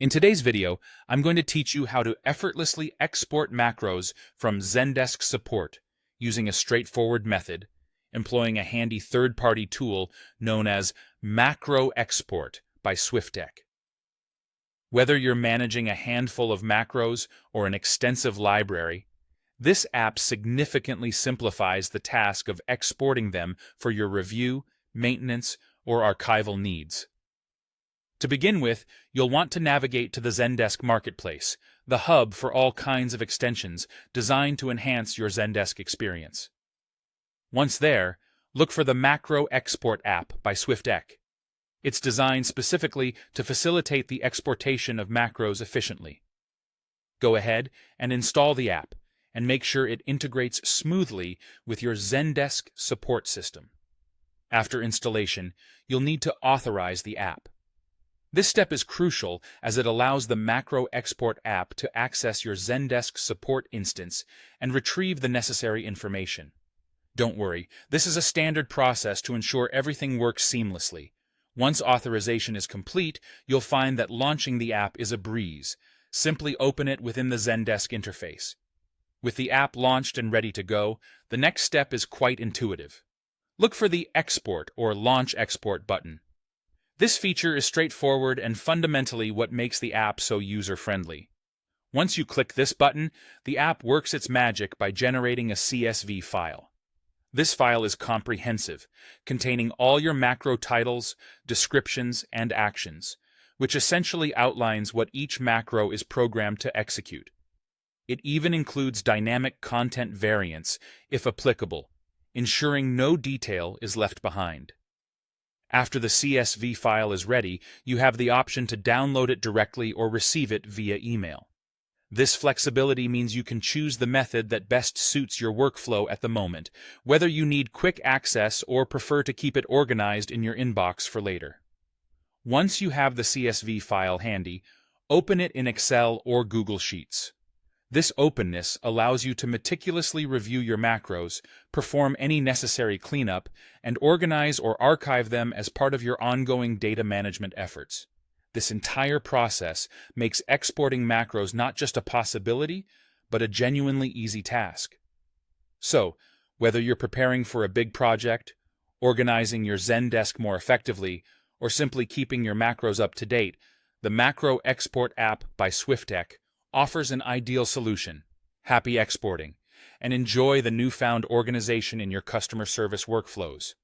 In today's video, I'm going to teach you how to effortlessly export macros from Zendesk support using a straightforward method, employing a handy third-party tool known as Macro Export by SwiftDeck. Whether you're managing a handful of macros or an extensive library, this app significantly simplifies the task of exporting them for your review, maintenance, or archival needs. To begin with, you'll want to navigate to the Zendesk Marketplace, the hub for all kinds of extensions designed to enhance your Zendesk experience. Once there, look for the Macro Export app by SwiftDeck. It's designed specifically to facilitate the exportation of macros efficiently. Go ahead and install the app, and make sure it integrates smoothly with your Zendesk support system. After installation, you'll need to authorize the app. This step is crucial as it allows the Macro Export app to access your Zendesk support instance and retrieve the necessary information. Don't worry, this is a standard process to ensure everything works seamlessly. Once authorization is complete, you'll find that launching the app is a breeze. Simply open it within the Zendesk interface. With the app launched and ready to go, the next step is quite intuitive. Look for the Export or Launch Export button. This feature is straightforward and fundamentally what makes the app so user-friendly. Once you click this button, the app works its magic by generating a CSV file. This file is comprehensive, containing all your macro titles, descriptions, and actions, which essentially outlines what each macro is programmed to execute. It even includes dynamic content variants, if applicable, ensuring no detail is left behind. After the CSV file is ready, you have the option to download it directly or receive it via email. This flexibility means you can choose the method that best suits your workflow at the moment, whether you need quick access or prefer to keep it organized in your inbox for later. Once you have the CSV file handy, open it in Excel or Google Sheets. This openness allows you to meticulously review your macros, perform any necessary cleanup, and organize or archive them as part of your ongoing data management efforts. This entire process makes exporting macros not just a possibility, but a genuinely easy task. So, whether you're preparing for a big project, organizing your Zendesk more effectively, or simply keeping your macros up to date, the Macro Export app by SwiftDeck offers an ideal solution. Happy exporting, and enjoy the newfound organization in your customer service workflows.